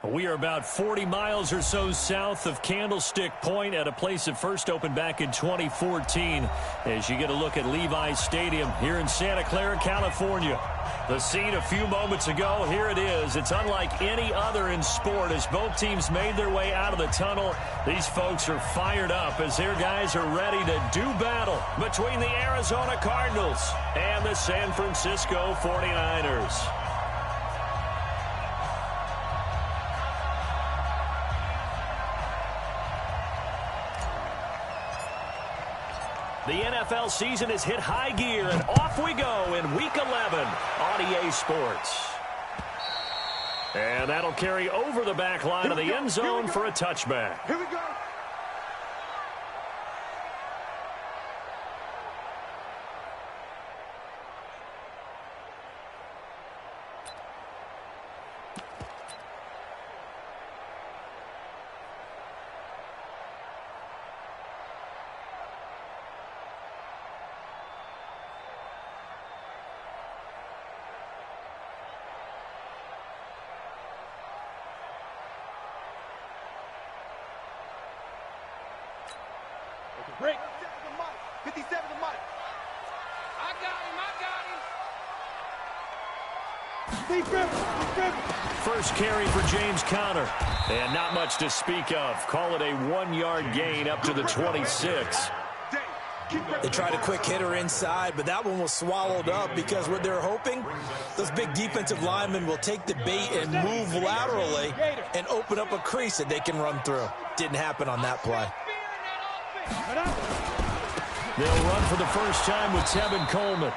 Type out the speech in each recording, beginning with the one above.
We are about 40 miles or so south of Candlestick Point at a place that first opened back in 2014 as you get a look at Levi's Stadium here in Santa Clara, California. The scene a few moments ago, here it is. It's unlike any other in sport as both teams made their way out of the tunnel. These folks are fired up as their guys are ready to do battle between the Arizona Cardinals and the San Francisco 49ers. The NFL season has hit high gear, and off we go in Week 11 on EA Sports. And that'll carry over the back line of the end zone for a touchback. Here we go. Break. 57 to Mike. I got him. First carry for James Conner. And not much to speak of. Call it a 1-yard gain up to the 26. They tried a quick hitter inside, but that one was swallowed up because what they're hoping, those big defensive linemen will take the bait and move laterally and open up a crease that they can run through. Didn't happen on that play. They'll run for the first time with Tevin Coleman.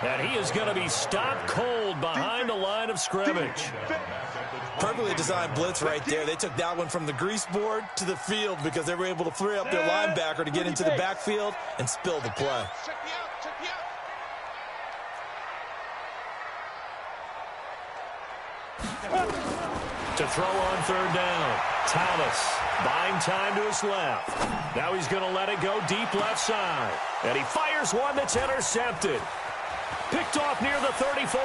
And he is going to be stopped cold behind the line of scrimmage. Perfectly designed blitz right there. They took that one from the grease board to the field because they were able to free up their linebacker to get into the backfield and spill the play. To throw on third down, Thomas buying time to his left. Now he's going to let it go deep left side. And he fires one that's intercepted. Picked off near the 34.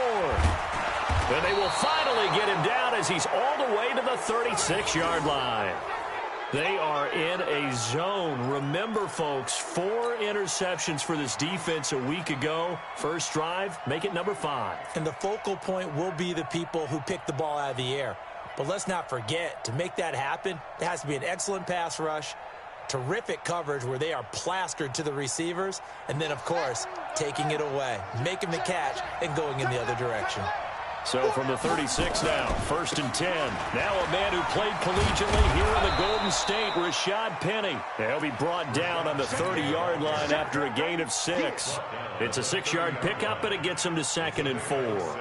And they will finally get him down as he's all the way to the 36-yard line. They are in a zone. Remember, folks, 4 interceptions for this defense a week ago. First drive, make it number 5. And the focal point will be the people who pick the ball out of the air. But let's not forget, to make that happen, it has to be an excellent pass rush, terrific coverage where they are plastered to the receivers, and then, of course, taking it away, making the catch, and going in the other direction. So from the 36 now, 1st and 10. Now a man who played collegiately here in the Golden State, Rashad Penny. He'll be brought down on the 30-yard line after a gain of 6. It's a 6-yard pickup, and it gets him to 2nd and 4.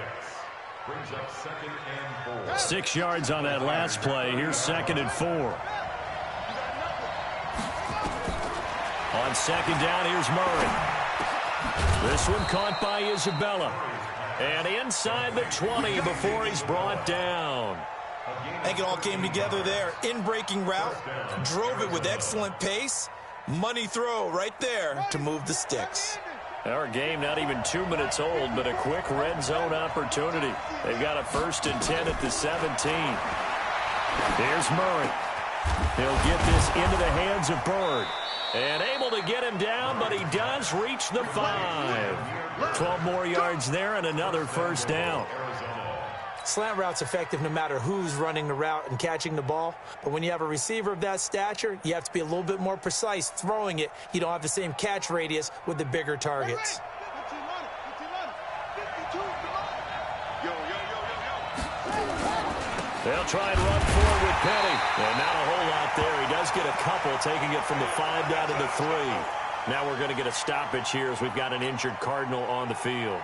6 yards on that last play. Here's 2nd and 4. On 2nd down, here's Murray. This one caught by Isabella. And inside the 20 before he's brought down. I think it all came together there. In-breaking route, drove it with excellent pace. Money throw right there to move the sticks. Our game not even 2 minutes old, but a quick red zone opportunity. They've got a 1st and 10 at the 17. Here's Murray. He'll get this into the hands of Bird. And able to get him down, but he does reach the 5. 12 more yards there and another 1st down. Slant route's effective no matter who's running the route and catching the ball. But when you have a receiver of that stature, you have to be a little bit more precise throwing it. You don't have the same catch radius with the bigger targets. They'll try and run forward with Penny. And not a whole lot there. He does get a couple, taking it from the 5 down to the 3. Now we're going to get a stoppage here as we've got an injured Cardinal on the field.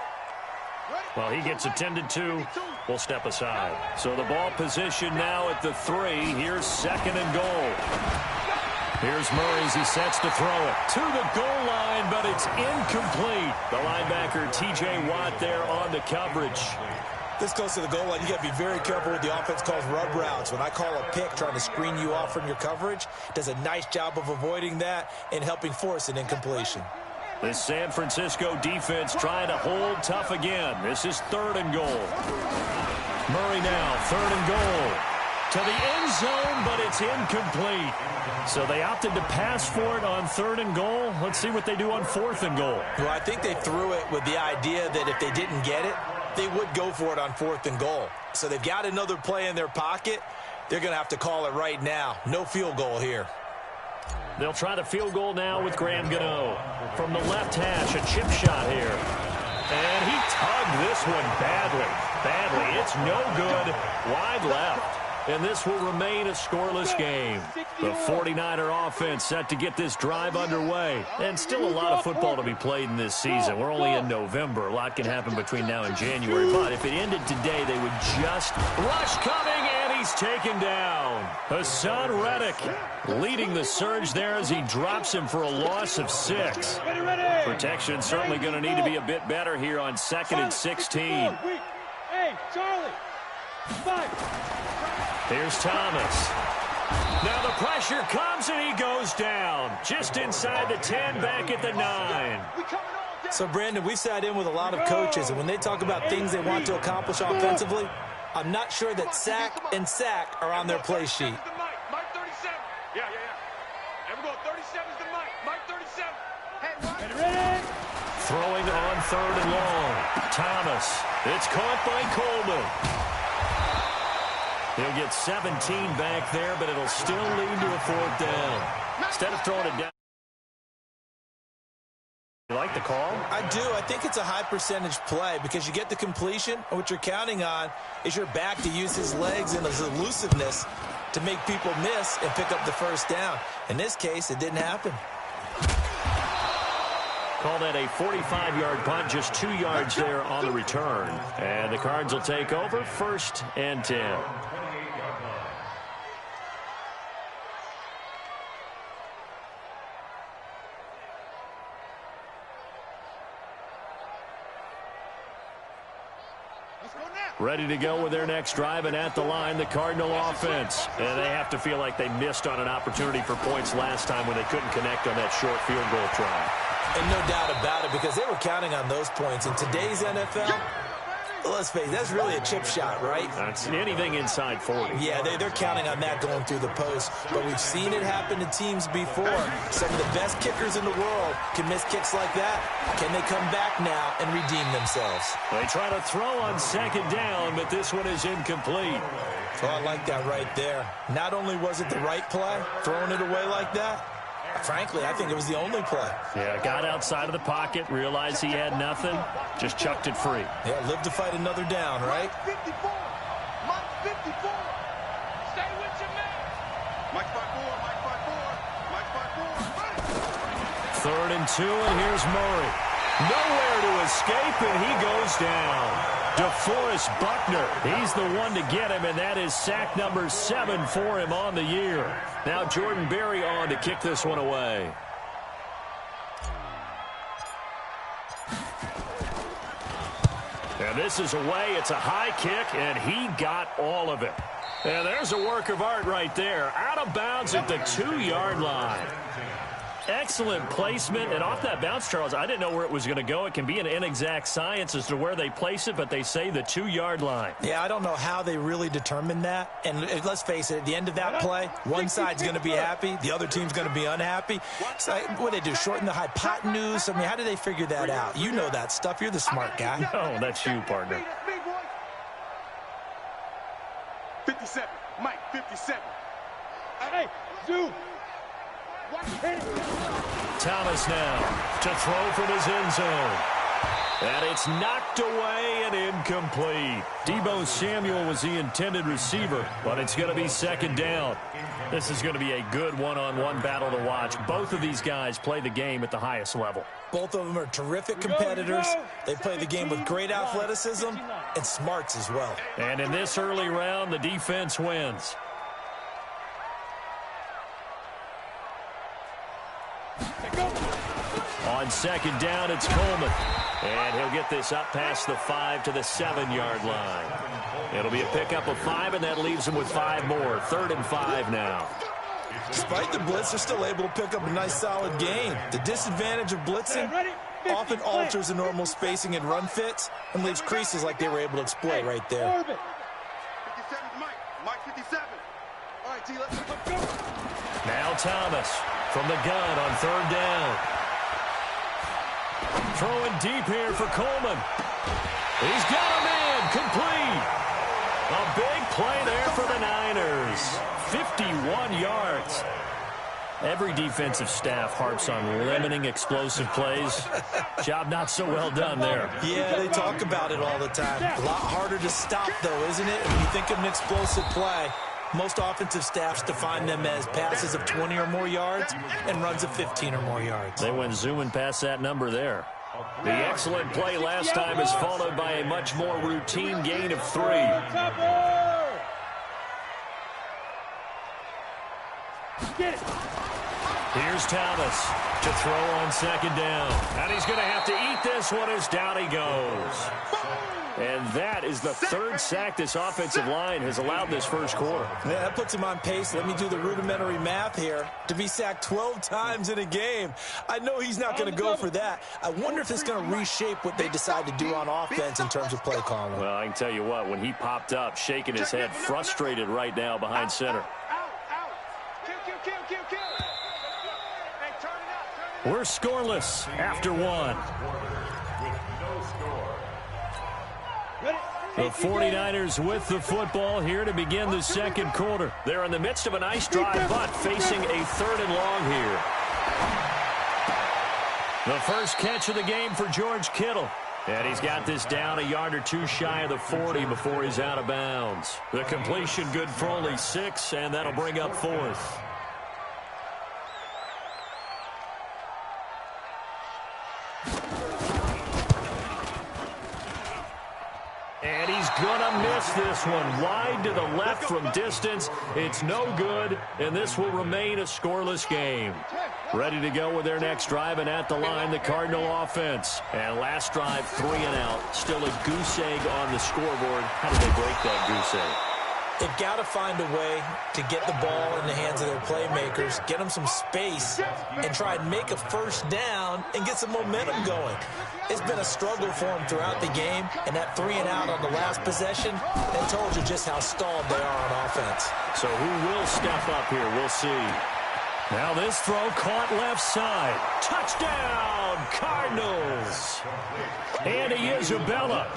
Well, he gets attended to. We'll step aside. So the ball position now at the 3. Here's 2nd and goal. Here's Murray as he sets to throw it to the goal line, but it's incomplete. The linebacker, T.J. Watt, there on the coverage. This close to the goal line, you got to be very careful with the offense calls rub routes. When I call a pick trying to screen you off from your coverage, does a nice job of avoiding that and helping force an incompletion. The San Francisco defense trying to hold tough again. This is 3rd and goal. Murray now, 3rd and goal. to the end zone, but it's incomplete. So they opted to pass for it on 3rd and goal. Let's see what they do on 4th and goal. Well, I think they threw it with the idea that if they didn't get it, they would go for it on 4th and goal. So they've got another play in their pocket. They're going to have to call it right now. No field goal here. They'll try the field goal now with Graham Gano. From the left hash, a chip shot here. And he tugged this one badly. It's no good. Wide left. And this will remain a scoreless game. The 49er offense set to get this drive underway. And still a lot of football to be played in this season. We're only in November. A lot can happen between now and January. But if it ended today, they would just rush coming, and he's taken down. Hassan Reddick leading the surge there as he drops him for a loss of 6. Protection certainly going to need to be a bit better here on 2nd and 16. Hey, Charlie. 5. Here's Thomas. Now the pressure comes, and he goes down. Just inside the 10, back at the 9. So, Brandon, we sat in with a lot of coaches, and when they talk about things they want to accomplish offensively, I'm not sure that sack and sack are on their play sheet. Mike 37. Yeah. Everyone, 37 is the Mike. Mike 37. Hey, ready? Throwing on 3rd and long. Thomas. It's caught by Coleman. He'll get 17 back there, but it'll still lead to a 4th down. Instead of throwing it down. You like the call? I do. I think it's a high percentage play because you get the completion, and what you're counting on is your back to use his legs and his elusiveness to make people miss and pick up the 1st down. In this case, it didn't happen. Call that a 45-yard punt, just 2 yards there on the return. And the Cards will take over 1st and 10. Ready to go with their next drive, and at the line, the Cardinal offense. And they have to feel like they missed on an opportunity for points last time when they couldn't connect on that short field goal try. And no doubt about it, because they were counting on those points. In today's NFL, let's face it, that's really a chip shot, right? That's anything inside 40. Yeah, they're counting on that going through the post. But we've seen it happen to teams before. Some of the best kickers in the world can miss kicks like that. Can they come back now and redeem themselves? They try to throw on 2nd down, but this one is incomplete. Oh, I like that right there. Not only was it the right play, throwing it away like that, frankly, I think it was the only play. Yeah, got outside of the pocket, realized he had nothing, just chucked it free. Yeah, live to fight another down, right? Mike 54. Mike 54. Stay with your man. Mike 54. Mike 54. Mike 54. 3rd and 2, and here's Murray. Nowhere to escape, and he goes down. DeForest Buckner, he's the one to get him, and that is sack number 7 for him on the year. Now Jordan Berry on to kick this one away. And this is away. It's a high kick, and he got all of it. And there's a work of art right there. Out of bounds at the 2-yard line. Excellent placement, and off that bounce, Charles, I didn't know where it was going to go. It can be an inexact science as to where they place it, but they say the 2-yard line. Yeah, I don't know how they really determined that. And let's face it, at the end of that play, one side's going to be happy, the other team's going to be unhappy. So what do they do, shorten the hypotenuse? I mean, how do they figure that out? You know that stuff. You're the smart guy. No, that's you, partner. 57. Mike 57. Hey, Zoo. Thomas now to throw from his end zone. And it's knocked away and incomplete. Deebo Samuel was the intended receiver, but it's going to be 2nd down. This is going to be a good one-on-one battle to watch. Both of these guys play the game at the highest level. Both of them are terrific competitors. They play the game with great athleticism and smarts as well. And in this early round, the defense wins. On 2nd down, it's Coleman. And he'll get this up past the 5 to the 7-yard line. It'll be a pickup of 5, and that leaves him with 5 more. 3rd and 5 now. Despite the blitz, they're still able to pick up a nice, solid gain. The disadvantage of blitzing often alters the normal spacing and run fits and leaves creases like they were able to exploit right there. 57 Mike. Mike 57. Now Thomas from the gun on third down. Throwing deep here for Coleman. He's got a man complete. A big play there for the Niners. 51 yards. Every defensive staff harps on limiting explosive plays. Job not so well done there. Yeah, they talk about it all the time. A lot harder to stop, though, isn't it? When you think of an explosive play, most offensive staffs define them as passes of 20 or more yards and runs of 15 or more yards. They went zooming past that number there. The excellent play last time is followed by a much more routine gain of 3. Here's Thomas to throw on second down. And he's going to have to eat this one as down he goes. And that is the third sack this offensive line has allowed this first quarter. Yeah, that puts him on pace. Let me do the rudimentary math here. To be sacked 12 times in a game, I know he's not going to go for that. I wonder if it's going to reshape what they decide to do on offense in terms of play calling. Well, I can tell you what, when he popped up, shaking his head, frustrated right now behind center. We're scoreless after 1. The 49ers with the football here to begin the second quarter. They're in the midst of a nice drive, but facing a third and long here. The first catch of the game for George Kittle. And he's got this down a yard or two shy of the 40 before he's out of bounds. The completion good for only 6, and that'll bring up 4th. And he's going to miss this one. Wide to the left from distance. It's no good, and this will remain a scoreless game. Ready to go with their next drive, and at the line, the Cardinal offense. And last drive, 3 and out. Still a goose egg on the scoreboard. How do they break that goose egg? They've got to find a way to get the ball in the hands of their playmakers, get them some space, and try and make a first down and get some momentum going. It's been a struggle for them throughout the game, and that 3 and out on the last possession, that told you just how stalled they are on offense. So who will step up here? We'll see. Now this throw caught left side. Touchdown, Cardinals. Andy Isabella,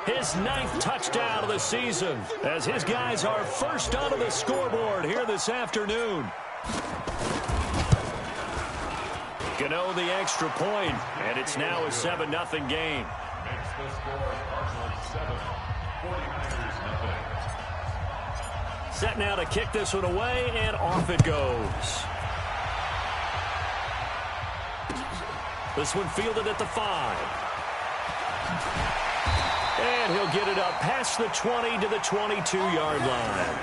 his 9th touchdown of the season, as his guys are first onto the scoreboard here this afternoon. Gano the extra point, and it's now a 7-0 game. Set now to kick this one away, and off it goes. This one fielded at the 5. And he'll get it up past the 20 to the 22-yard line.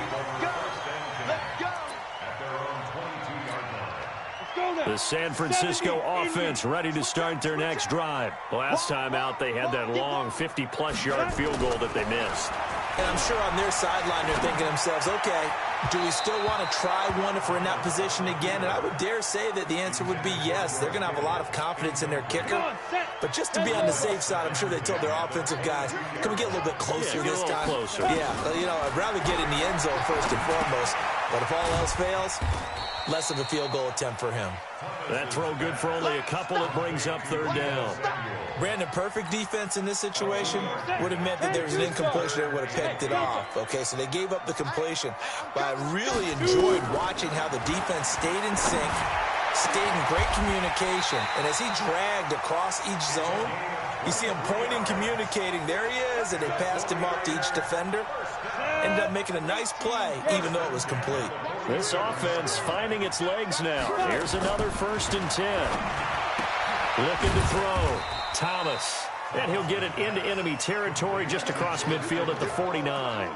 The San Francisco offense ready to start their next drive. Last time out, they had that long 50-plus yard field goal that they missed. And I'm sure on their sideline they're thinking to themselves, okay, do we still want to try one if we're in that position again? And I would dare say that the answer would be yes. They're going to have a lot of confidence in their kicker. But just to be on the safe side, I'm sure they told their offensive guys, can we get a little bit closer this time? Closer. Yeah, you know, I'd rather get in the end zone first and foremost. But if all else fails, less of a field goal attempt for him. That throw good for only a couple. It brings up third down. Brandon, perfect defense in this situation would have meant that there was an incompletion that would have picked it off. Okay, so they gave up the completion. But I really enjoyed watching how the defense stayed in sync, stayed in great communication. And as he dragged across each zone, you see him pointing, communicating. There he is, and they passed him off to each defender. Ended up making a nice play, even though it was complete. This offense finding its legs now. Here's another 1st and 10. Looking to throw. Thomas. And he'll get it into enemy territory just across midfield at the 49.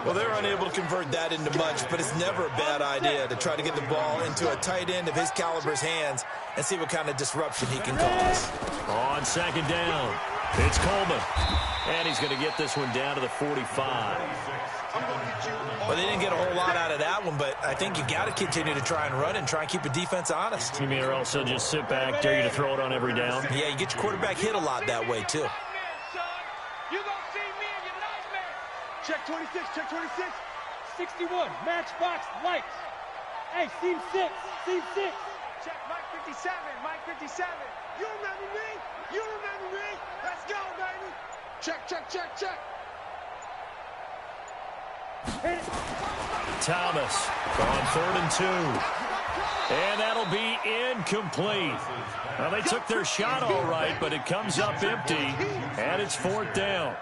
Well, they're unable to convert that into much, but it's never a bad idea to try to get the ball into a tight end of his caliber's hands and see what kind of disruption he can cause. On second down, it's Coleman. And he's going to get this one down to the 45. Well, they didn't get a whole lot out of that one, but I think you got to continue to try and run and try and keep the defense honest. You mean or else they'll just sit back, dare you to throw it on every down? Yeah, you get your quarterback hit a lot that way, too. You gonna see me in your nightmare. Check 26, check 26. 61, matchbox lights. Hey, seam 6, seam 6. Check, Mike 57, Mike 57. You remember me? You remember me? Let's go, baby. Check, check, check, check. Thomas on 3rd and 2. And that'll be incomplete. Well, they took their shot all right, but it comes up empty, and it's 4th down.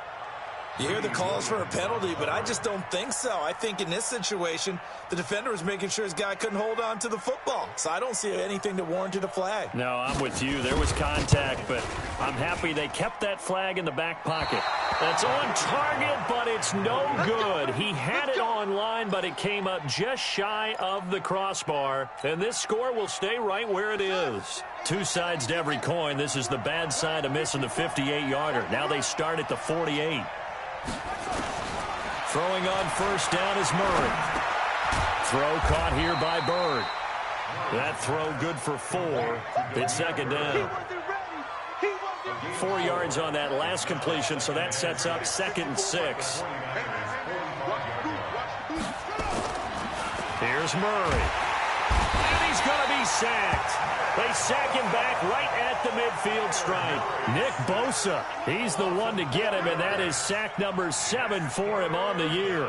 You hear the calls for a penalty, but I just don't think so. I think in this situation, the defender was making sure his guy couldn't hold on to the football. So I don't see anything to warrant a flag. No, I'm with you. There was contact, but I'm happy they kept that flag in the back pocket. That's on target, but it's no good. He had it on line, but it came up just shy of the crossbar. And this score will stay right where it is. Two sides to every coin. This is the bad side of missing the 58-yarder. Now they start at the 48. Throwing on 1st down is Murray. Throw caught here by Bird. That throw good for 4. It's 2nd down. 4 yards on that last completion, so that sets up 2nd and 6. Here's Murray. And he's going to be sacked. They sack him back right at the midfield stripe. Nick Bosa, he's the one to get him, and that is sack number 7 for him on the year.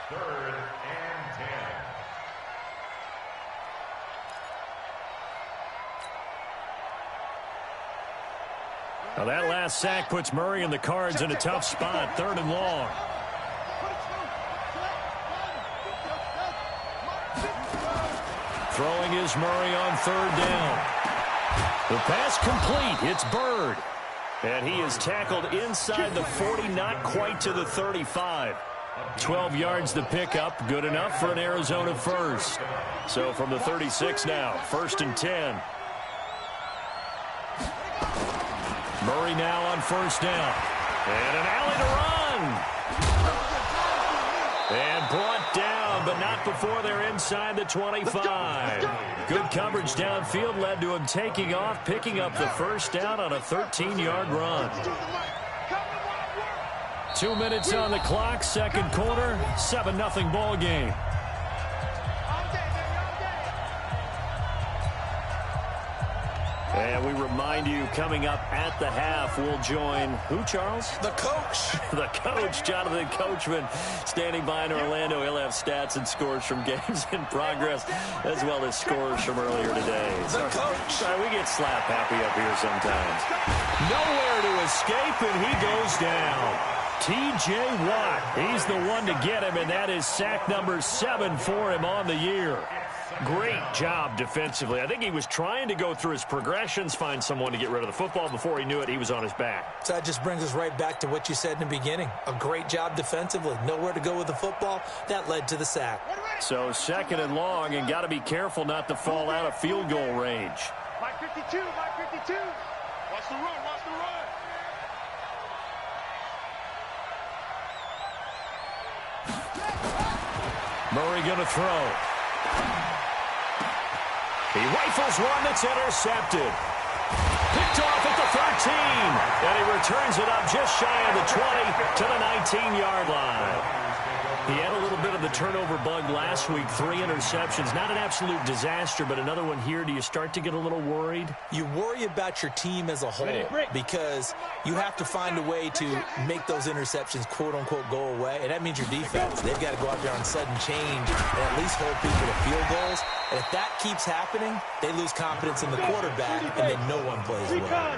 3rd and 10. Now that last sack puts Murray and the Cards in a tough spot, 3rd and long. Throwing is Murray on 3rd down. The pass complete. It's Bird. And he is tackled inside the 40, not quite to the 35. 12 yards the pickup, good enough for an Arizona first. So from the 36 now, 1st and 10. Murray now on 1st down. And an alley to run. And brought down, but not before they're inside the 25. Good coverage downfield led to him taking off, picking up the 1st down on a 13-yard run. 2 minutes on the clock, 2nd quarter, 7-0 ball game. And we remind you, coming up at the half, we'll join who, Charles? The coach. The coach, Jonathan Coachman, standing by in Orlando. He'll have stats and scores from games in progress, as well as scores from earlier today. The coach. Sorry, we get slap happy up here sometimes. Nowhere to escape, and he goes down. T.J. Watt, he's the one to get him, and that is sack number 7 for him on the year. Great job defensively. I think he was trying to go through his progressions, find someone to get rid of the football. Before he knew it, he was on his back. So that just brings us right back to what you said in the beginning. A great job defensively. Nowhere to go with the football. That led to the sack. So 2nd and long, and got to be careful not to fall out of field goal range. Mike 52, Mike 52. Watch the run, watch the run. Murray going to throw. He rifles one that's intercepted. Picked off at the 13. And he returns it up just shy of the 20 to the 19-yard line. He had a little bit of the turnover bug last week. 3 interceptions. Not an absolute disaster, but another one here. Do you start to get a little worried? You worry about your team as a whole because you have to find a way to make those interceptions, quote-unquote, go away. And that means your defense. They've got to go out there on sudden change and at least hold people to field goals. And if that keeps happening, they lose confidence in the quarterback, and then no one plays well.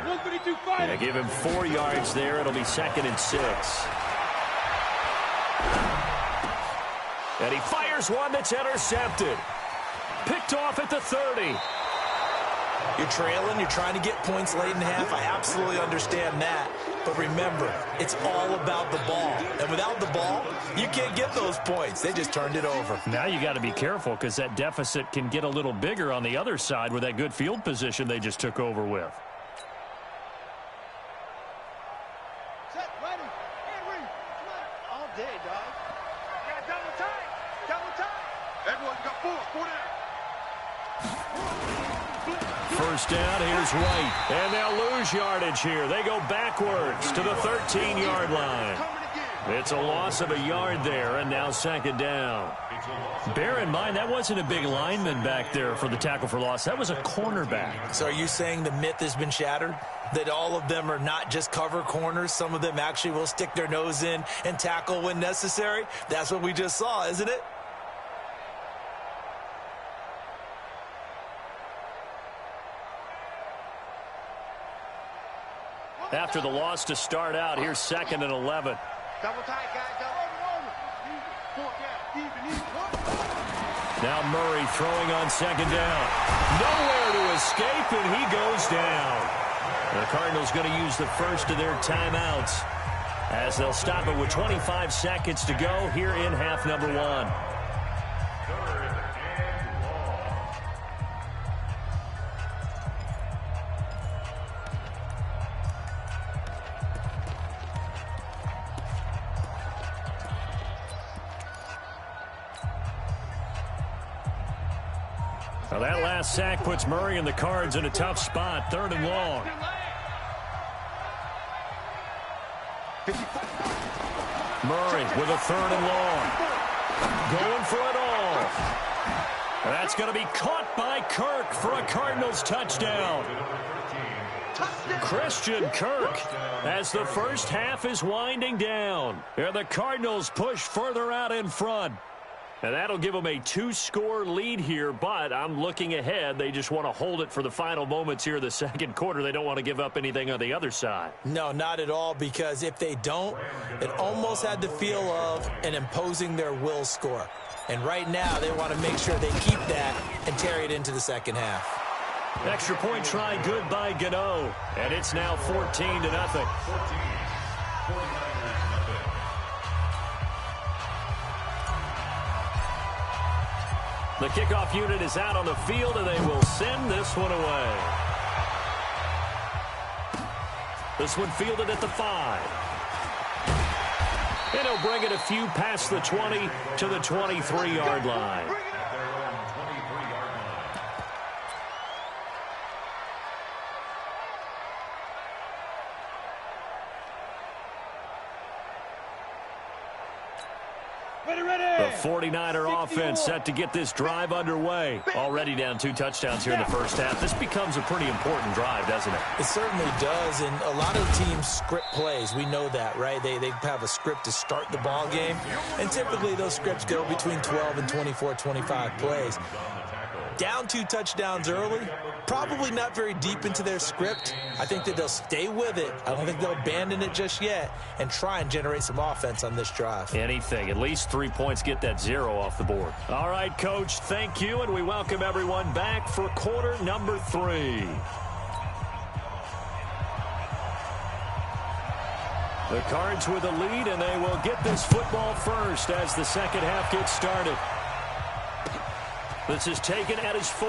Yeah, give him 4 yards there. It'll be 2nd and 6. And he fires one that's intercepted. Picked off at the 30. You're trailing. You're trying to get points late in the half. I absolutely understand that. But remember, it's all about the ball. And without the ball, you can't get those points. They just turned it over. Now you got to be careful because that deficit can get a little bigger on the other side with that good field position they just took over with. Set, ready, and ready. All day, dog. Yeah, double time. Double time. Everyone got 4 down. 1st down, here's White. And they'll lose yardage here. They go backwards to the 13-yard line. It's a loss of a yard there, and now second down. Bear in mind, that wasn't a big lineman back there for the tackle for loss. That was a cornerback. So are you saying the myth has been shattered? That all of them are not just cover corners? Some of them actually will stick their nose in and tackle when necessary? That's what we just saw, isn't it? After the loss to start out, here's 2nd and 11. Double tight, guys. Now Murray throwing on 2nd down. Nowhere to escape, and he goes down. The Cardinals going to use the first of their timeouts as they'll stop it with 25 seconds to go here in half number 1. Well, that last sack puts Murray and the Cards in a tough spot. 3rd and long. Murray with a 3rd and long. Going for it all. That's going to be caught by Kirk for a Cardinals touchdown. Christian Kirk as the first half is winding down. And the Cardinals push further out in front. And that'll give them a 2-score lead here, but I'm looking ahead. They just want to hold it for the final moments here in the second quarter. They don't want to give up anything on the other side. No, not at all, because if they don't, it almost had the feel of an imposing their will score. And right now, they want to make sure they keep that and carry it into the second half. Extra point try good by Gano. And it's now 14-0. The kickoff unit is out on the field, and they will send this one away. This one fielded at the 5. And he'll bring it a few past the 20 to the 23-yard line. The 49er offense set to get this drive underway. Already down 2 touchdowns here in the first half. This becomes a pretty important drive, doesn't it? It certainly does, and a lot of teams script plays. We know that, right? They have a script to start the ball game, and typically those scripts go between 12 and 24, 25 plays. Down 2 touchdowns early, probably not very deep into their script. I think that they'll stay with it. I don't think they'll abandon it just yet and try and generate some offense on this drive. Anything. At least 3 points, get that 0 off the board. All right, Coach, thank you, and we welcome everyone back for quarter number 3. The Cards with a lead, and they will get this football first as the second half gets started. This is taken at his 4.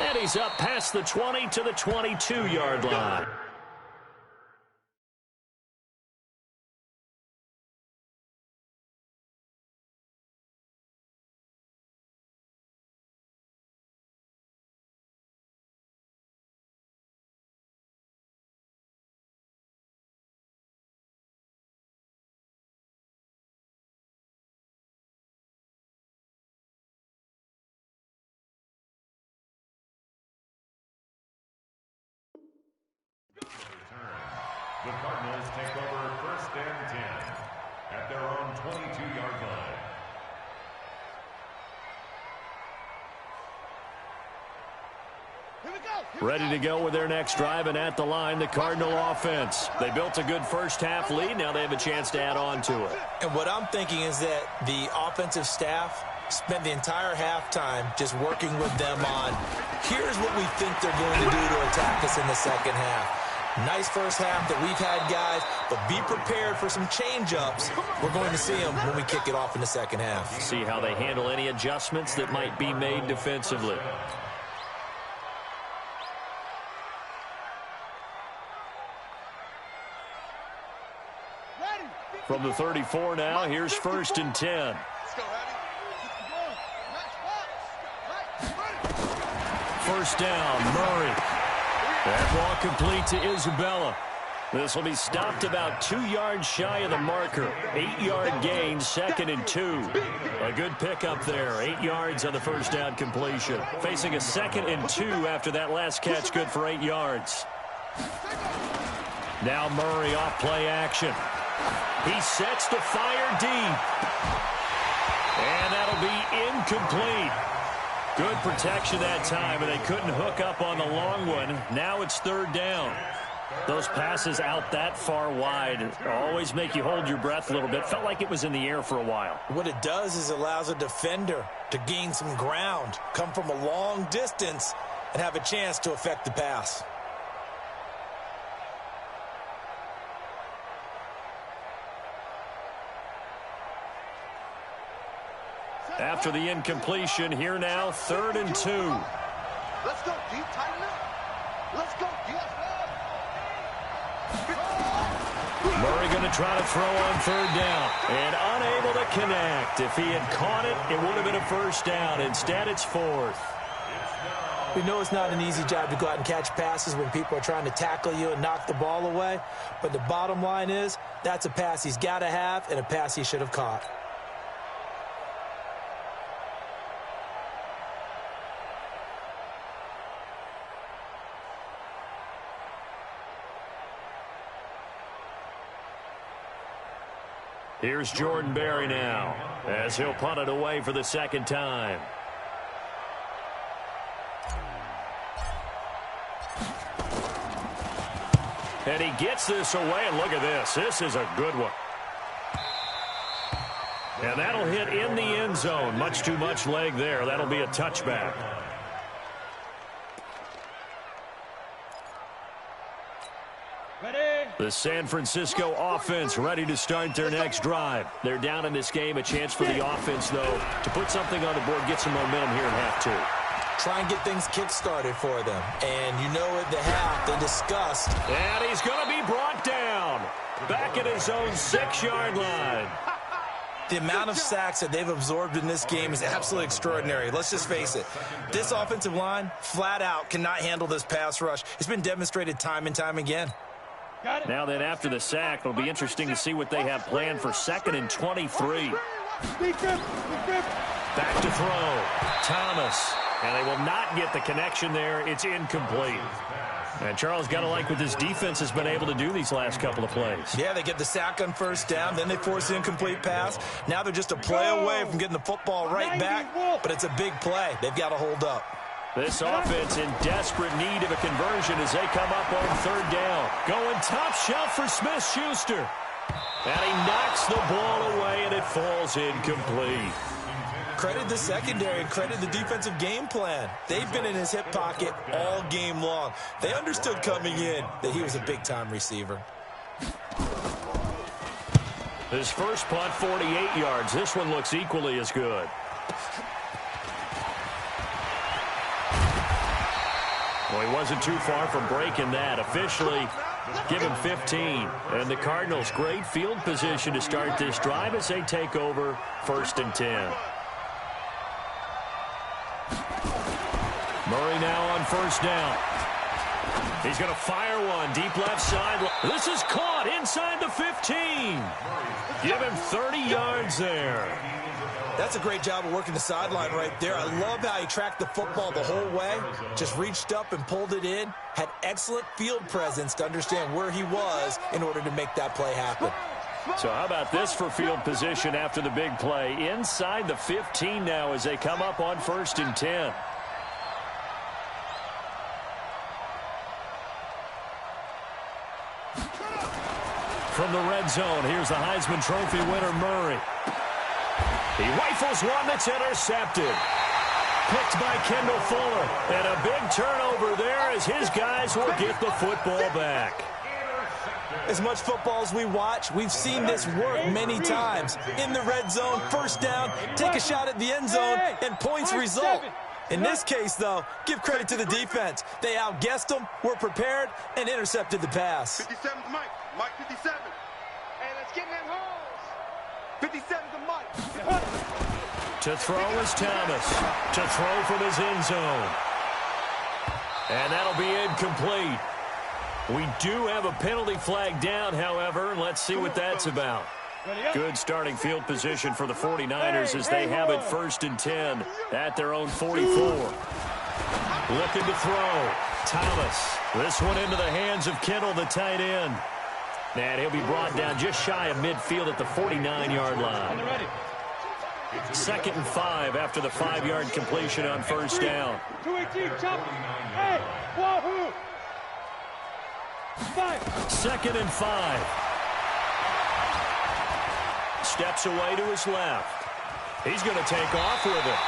And he's up past the 20 to the 22-yard line. The Cardinals take over 1st and 10 at their own 22-yard line. Ready to go with their next drive, and at the line, the Cardinal offense. They built a good first half lead. Now they have a chance to add on to it. And what I'm thinking is that the offensive staff spent the entire halftime just working with them on, here's what we think they're going to do to attack us in the second half. Nice first half that we've had, guys, but be prepared for some change-ups. We're going to see them when we kick it off in the second half. See how they handle any adjustments that might be made defensively. From the 34 now, here's 1st and 10. First down, Murray. That ball complete to Isabella. This will be stopped about 2 yards shy of the marker. 8-yard gain, 2nd and 2. A good pickup there. 8 yards on the first down completion. Facing a 2nd and 2 after that last catch, good for 8 yards. Now Murray off play action. He sets to fire deep. And that'll be incomplete. Good protection that time, and they couldn't hook up on the long one. Now it's 3rd down. Those passes out that far wide always make you hold your breath a little bit. Felt like it was in the air for a while. What it does is it allows a defender to gain some ground, come from a long distance, and have a chance to affect the pass. After the incompletion, here now, 3rd and 2. Let's go, deep, tighten up. Let's go, deep. Murray going to try to throw on 3rd down and unable to connect. If he had caught it, it would have been a 1st down. Instead, it's 4th. We know it's not an easy job to go out and catch passes when people are trying to tackle you and knock the ball away. But the bottom line is that's a pass he's got to have and a pass he should have caught. Here's Jordan Berry now as he'll punt it away for the 2nd time. And he gets this away, and look at this. This is a good one. And that'll hit in the end zone. Much too much leg there. That'll be a touchback. The San Francisco offense ready to start their next drive. They're down in this game. A chance for the offense, though, to put something on the board, get some momentum here in half 2. Try and get things kick-started for them. And you know at the half, they discussed. And he's going to be brought down. Back at his own 6-yard line. The amount of sacks that they've absorbed in this game is absolutely extraordinary. Let's just face it. This offensive line, flat out, cannot handle this pass rush. It's been demonstrated time and time again. Now then, after the sack, it'll be interesting to see what they have planned for 2nd and 23. Back to throw. Thomas. And they will not get the connection there. It's incomplete. And Charles, got to like what this defense has been able to do these last couple of plays. Yeah, they get the sack on 1st down, then they force the incomplete pass. Now they're just a play away from getting the football right back, but it's a big play. They've got to hold up. This offense in desperate need of a conversion as they come up on 3rd down. Going top shelf for Smith-Schuster. And he knocks the ball away, and it falls incomplete. Credit the secondary and credit the defensive game plan. They've been in his hip pocket all game long. They understood coming in that he was a big-time receiver. His first punt, 48 yards. This one looks equally as good. Well, he wasn't too far from breaking that. Officially, give him 15. And the Cardinals, great field position to start this drive as they take over 1st and 10. Murray now on 1st down. He's going to fire one deep left side. This is caught inside the 15. Give him 30 yards there. That's a great job of working the sideline right there. I love how he tracked the football the whole way. Just reached up and pulled it in. Had excellent field presence to understand where he was in order to make that play happen. So how about this for field position after the big play? Inside the 15 now as they come up on 1st and 10. From the red zone, here's the Heisman Trophy winner, Murray. He rifles one that's intercepted. Picked by Kendall Fuller. And a big turnover there as his guys will get the football back. As much football as we watch, we've seen this work many times. In the red zone, 1st down, take a shot at the end zone, and points result. In this case, though, give credit to the defense. They outguessed them, were prepared, and intercepted the pass. 57's Mike. Mike 57. Hey, let's get in them holes. 57's the Mike. To throw is Thomas. To throw from his end zone. And that'll be incomplete. We do have a penalty flag down, however. Let's see what that's about. Good starting field position for the 49ers as they have it 1st and 10 at their own 44. Looking to throw. Thomas. This one into the hands of Kittle, the tight end. And he'll be brought down just shy of midfield at the 49-yard line. 2nd and 5 after the 5-yard completion on 1st down. 218, chop. Hey, wahoo. 2nd and 5. Steps away to his left. He's going to take off with it.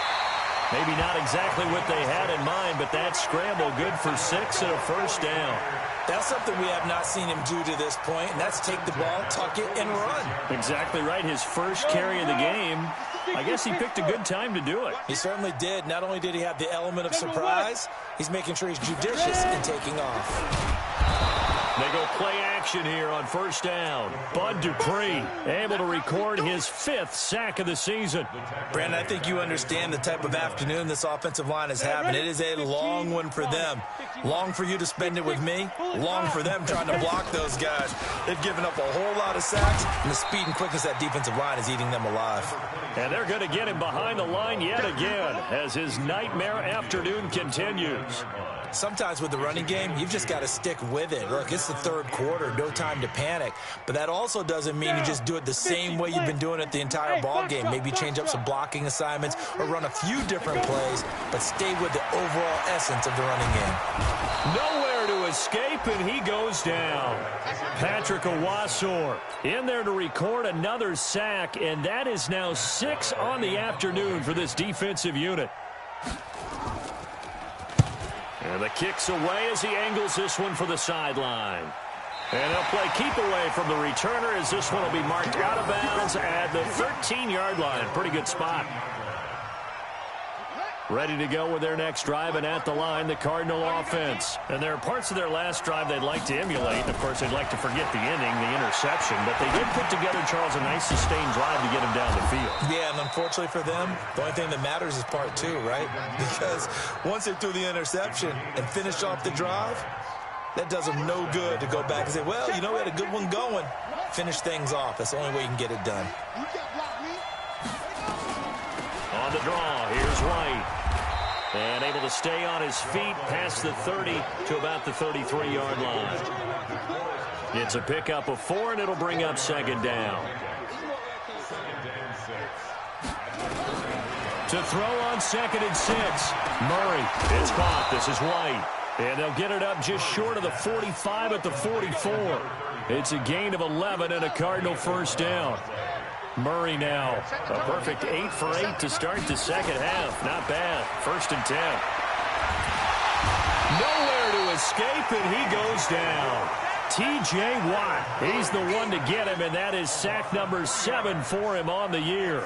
Maybe not exactly what they had in mind, but that scramble good for 6 and a 1st down. That's something we have not seen him do to this point, and that's take the ball, tuck it, and run. Exactly right. His first carry of the game. I guess he picked a good time to do it. He certainly did. Not only did he have the element of surprise, he's making sure he's judicious in taking off. They go play action here on 1st down. Bud Dupree able to record his 5th sack of the season. Brandon, I think you understand the type of afternoon this offensive line is having. It is a long one for them. Long for you to spend it with me. Long for them trying to block those guys. They've given up a whole lot of sacks, and the speed and quickness of that defensive line is eating them alive. And they're going to get him behind the line yet again as his nightmare afternoon continues. Sometimes with the running game, you've just got to stick with it. Look, it's the 3rd quarter, no time to panic. But that also doesn't mean you just do it the same way you've been doing it the entire ball game. Maybe change up some blocking assignments or run a few different plays, but stay with the overall essence of the running game. Nowhere to escape, and he goes down. Patrick Owasor in there to record another sack, and that is now 6 on the afternoon for this defensive unit. And the kick's away as he angles this one for the sideline. And they'll play keep away from the returner as this one will be marked out of bounds at the 13-yard line. Pretty good spot. Ready to go with their next drive, and at the line, the Cardinal offense. And there are parts of their last drive they'd like to emulate. And, of course, they'd like to forget the inning, the interception. But they did put together, Charles, a nice sustained drive to get him down the field. Yeah, and unfortunately for them, the only thing that matters is part 2, right? Because once they threw the interception and finished off the drive, that does them no good to go back and say, well, you know, we had a good one going. Finish things off. That's the only way you can get it done. On the draw, here's White. And able to stay on his feet past the 30 to about the 33-yard line. It's a pickup of 4, and it'll bring up 2nd down. To throw on 2nd and 6. Murray, it's caught. This is White. And they'll get it up just short of the 45 at the 44. It's a gain of 11 and a Cardinal 1st down. Murray now, a perfect 8 for 8 to start the 2nd half. Not bad. 1st and 10. Nowhere to escape, and he goes down. T.J. Watt, he's the one to get him, and that is sack number 7 for him on the year.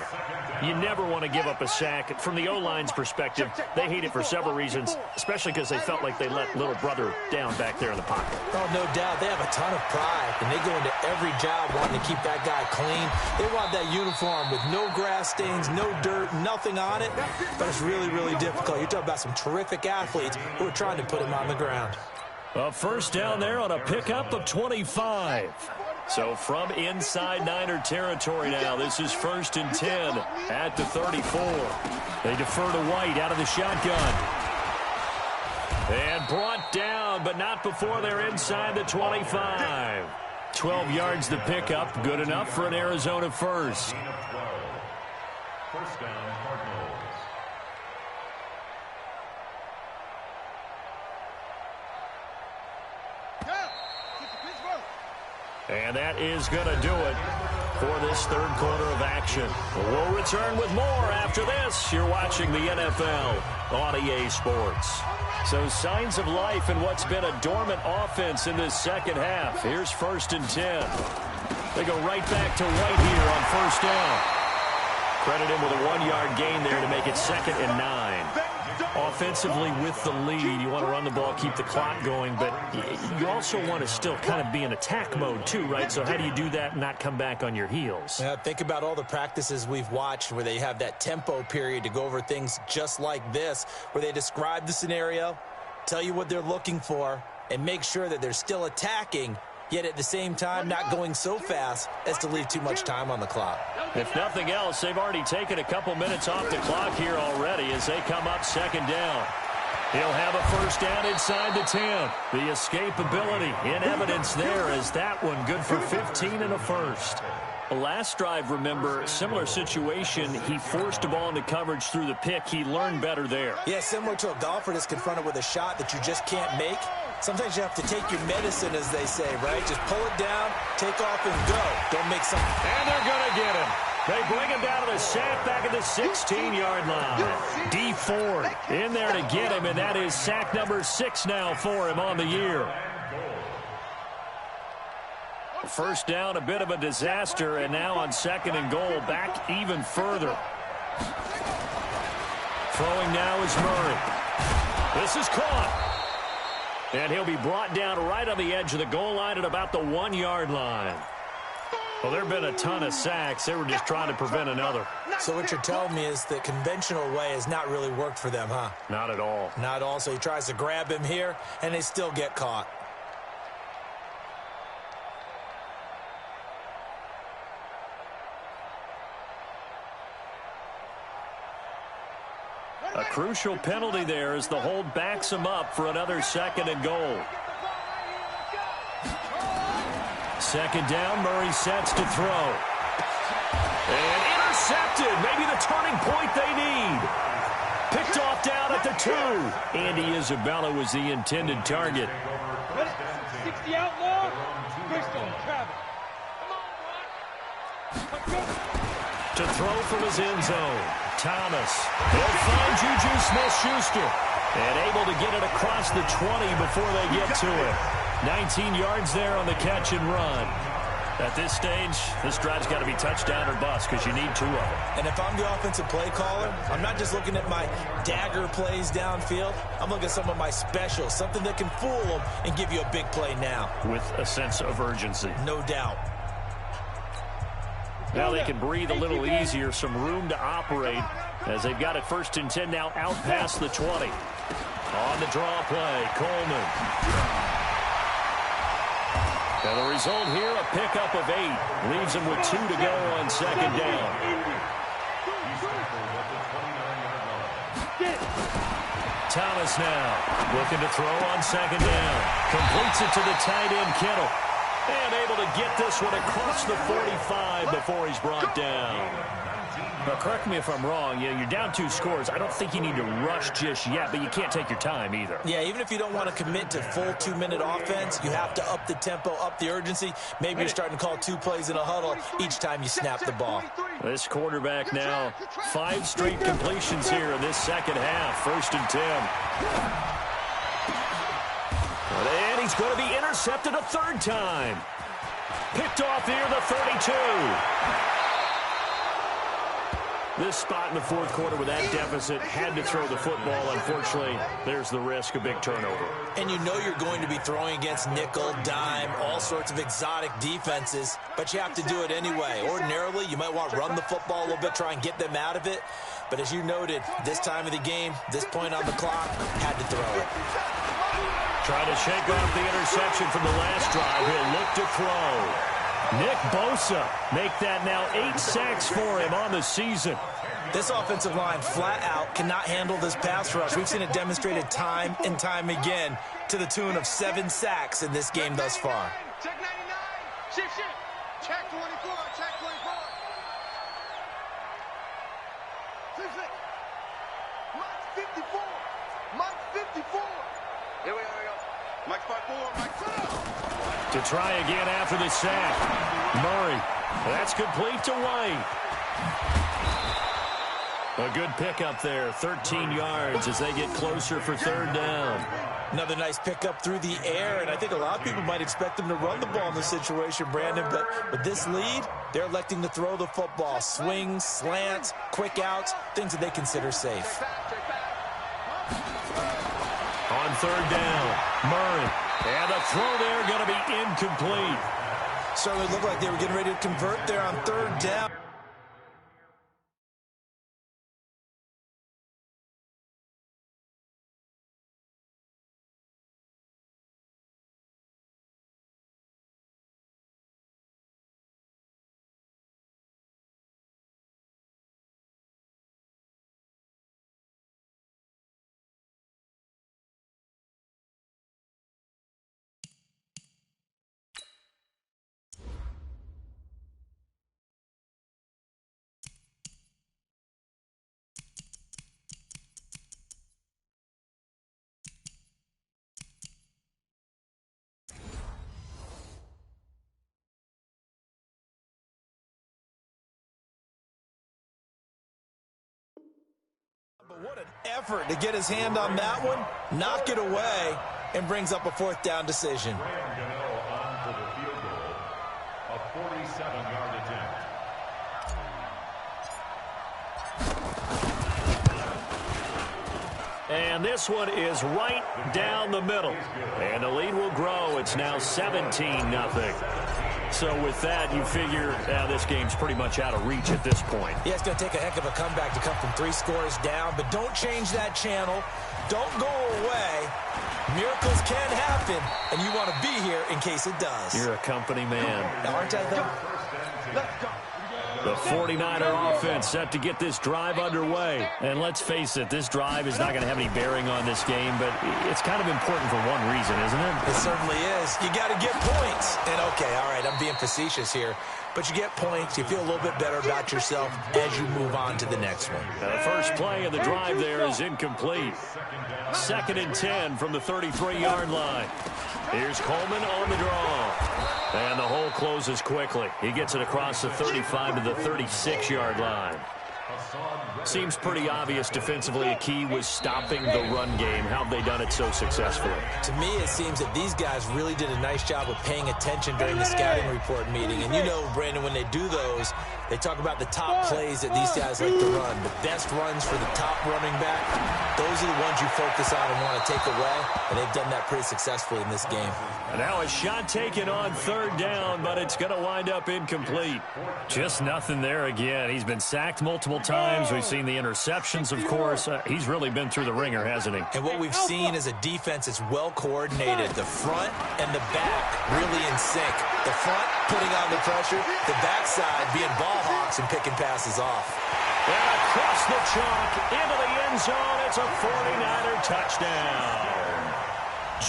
You never want to give up a sack. From the O-line's perspective, they hate it for several reasons, especially because they felt like they let little brother down back there in the pocket. Oh, no doubt. They have a ton of pride, and they go into every job wanting to keep that guy clean. They want that uniform with no grass stains, no dirt, nothing on it, but it's really, really difficult. You're talking about some terrific athletes who are trying to put him on the ground. A 1st down there on a pickup of 25. So from inside Niner territory now, this is 1st and 10 at the 34. They defer to White out of the shotgun. And brought down, but not before they're inside the 25. 12 yards to pick up, good enough for an Arizona 1st. 1st down, Cardinals. And that is going to do it for this 3rd quarter of action. We'll return with more after this. You're watching the NFL on EA Sports. So signs of life in what's been a dormant offense in this 2nd half. Here's 1st and 10. They go right back to White here on 1st down. Credit him with a 1-yard gain there to make it 2nd and 9. Offensively with the lead, you want to run the ball, keep the clock going, but you also want to still kind of be in attack mode too, right? So how do you do that and not come back on your heels? Yeah, think about all the practices we've watched where they have that tempo period to go over things just like this, where they describe the scenario, tell you what they're looking for, and make sure that they're still attacking, yet at the same time not going so fast as to leave too much time on the clock. If nothing else, they've already taken a couple minutes off the clock here already as they come up second down. He'll have a first down inside the 10. The escapability in evidence there as that one good for 15 and a first. Last drive, remember, similar situation. He forced a ball into coverage through the pick. He learned better there. Yeah, similar to a golfer that's confronted with a shot that you just can't make. Sometimes you have to take your medicine, as they say, right? Just pull it down, take off, and go. Don't make something. And they're going to get him. They bring him down to the sack back at the 16-yard line. D Ford in there to get him, and that is sack number 6 now for him on the year. First down, a bit of a disaster, and now on second and goal, back even further. Throwing now is Murray. This is caught. And he'll be brought down right on the edge of the goal line at about the 1-yard line. Well, there have been a ton of sacks. They were just trying to prevent another. So what you're telling me is the conventional way has not really worked for them, huh? Not at all. Not at all. So he tries to grab him here, and they still get caught. A crucial penalty there as the hold backs him up for another second and goal. Second down, Murray sets to throw. And intercepted. Maybe the turning point they need. Picked off down at the 2. Andy Isabella was the intended target. 60 outlaw. Bristol, Travis. To throw from his end zone. Thomas. He'll find Juju Smith-Schuster. And able to get it across the 20 before they get to it. 19 yards there on the catch and run. At this stage, this drive's got to be touchdown or bust because you need 2 of them. And if I'm the offensive play caller, I'm not just looking at my dagger plays downfield. I'm looking at some of my specials, something that can fool them and give you a big play now. With a sense of urgency. No doubt. Now they can breathe a little easier, some room to operate as they've got it first and 10 now out past the 20. On the draw play, Coleman. And the result here, a pickup of 8. Leaves him with 2 to go on second down. Thomas now looking to throw on second down. Completes it to the tight end, Kittle. And able to get this one across the 45 before he's brought down. Now, correct me if I'm wrong. You know, you're down 2 scores. I don't think you need to rush just yet, but you can't take your time either. Yeah, even if you don't want to commit to full 2-minute offense, you have to up the tempo, up the urgency. Maybe you're starting to call 2 plays in a huddle each time you snap the ball. This quarterback now, 5 straight completions here in this second half. First and 10. And he's going to be intercepted a 3rd time. Picked off here, the 32. This spot in the 4th quarter with that deficit, had to throw the football. Unfortunately, there's the risk of big turnover. And you know you're going to be throwing against nickel, dime, all sorts of exotic defenses, but you have to do it anyway. Ordinarily, you might want to run the football a little bit, try and get them out of it. But as you noted, this time of the game, this point on the clock, had to throw it. Trying to shake off the interception from the last drive. He'll look to throw. Nick Bosa make that now 8 sacks for him on the season. This offensive line flat out cannot handle this pass rush. We've seen it demonstrated time and time again to the tune of 7 sacks in this game thus far. Check 99. Shift. Check 24. Check 24. 6-6. Mike's 54. Mike's 54. Here we go. Mike's 5-4. Mike's 4. To try again after the sack. Murray. That's complete to White. A good pickup there. 13 yards as they get closer for 3rd down. Another nice pickup through the air, and I think a lot of people might expect them to run the ball in this situation, Brandon, but with this lead, they're electing to throw the football. Swings, slants, quick outs, things that they consider safe. On 3rd down, Murray. And the throw there going to be incomplete. Certainly looked like they were getting ready to convert there on 3rd down. But what an effort to get his hand on that one, knock it away, and brings up a 4th down decision. On for the field goal, a 47-yard attempt. And this one is right down the middle. And the lead will grow. It's now 17-0. So with that, you figure this game's pretty much out of reach at this point. Yeah, it's going to take a heck of a comeback to come from 3 scores down, but don't change that channel. Don't go away. Miracles can happen, and you want to be here in case it does. You're a company man. Now, aren't I, though? Let's go. The 49er offense set to get this drive underway. And let's face it, this drive is not going to have any bearing on this game, but it's kind of important for one reason, isn't it? It certainly is. You got to get points. And, okay, all right, I'm being facetious here. But you get points, you feel a little bit better about yourself as you move on to the next one. The first play of the drive there is incomplete. 2nd and 10 from the 33-yard line. Here's Coleman on the draw. And the hole closes quickly. He gets it across the 35 to the 36-yard line. Seems pretty obvious defensively a key was stopping the run game. How have they done it so successfully? To me, it seems that these guys really did a nice job of paying attention during the scouting report meeting. And you know, Brandon, when they do those, they talk about the top plays that these guys like to run. The best runs for the top running back, those are the ones you focus on and want to take away. And they've done that pretty successfully in this game. And now a shot taken on 3rd down, but it's going to wind up incomplete. Just nothing there again. He's been sacked multiple times. We've seen the interceptions, of course. He's really been through the ringer, hasn't he? And what we've seen is a defense that's well coordinated. The front and the back really in sync. The front putting on the pressure, the backside being ball hawks and picking passes off. And across the chalk into the end zone, it's a 49er touchdown.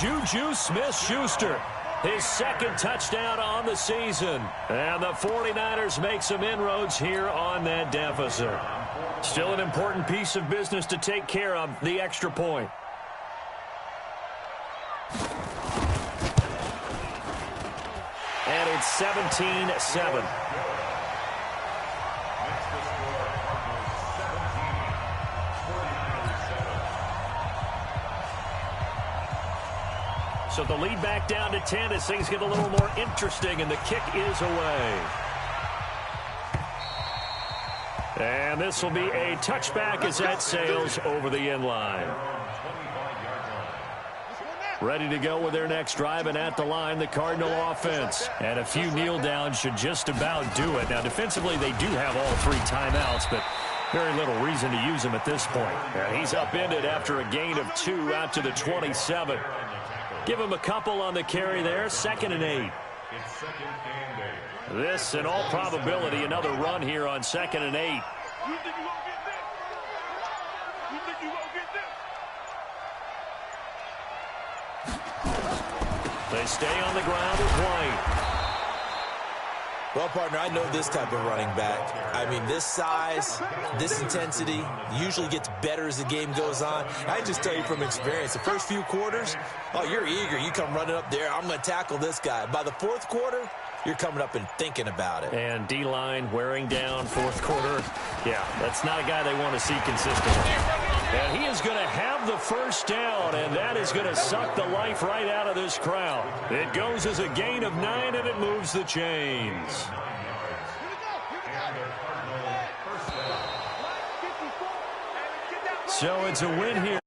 Juju Smith-Schuster, his 2nd touchdown on the season. And the 49ers make some inroads here on that deficit. Still an important piece of business to take care of, the extra point. And it's 17-7. So the lead back down to 10 as things get a little more interesting, and the kick is away. And this will be a touchback as that sails over the end line. Ready to go with their next drive, and at the line, the Cardinal offense. And a few kneel downs should just about do it. Now, defensively, they do have all 3 timeouts, but very little reason to use them at this point. And he's upended after a gain of 2 out to the 27. Give him a couple on the carry there. 2nd and 8. It's 2nd and 8. This, in all probability, another run here on 2nd and 8. You think you gonna get this? You think you gonna get this? They stay on the ground with White. Well, partner, I know this type of running back. I mean, this size, this intensity usually gets better as the game goes on. I just tell you from experience, the first few quarters, oh, you're eager. You come running up there. I'm going to tackle this guy. By the 4th quarter, you're coming up and thinking about it. And D-line wearing down 4th quarter. Yeah, that's not a guy they want to see consistently. And he is going to have the first down, and that is going to suck the life right out of this crowd. It goes as a gain of 9, and it moves the chains. So it's a win here.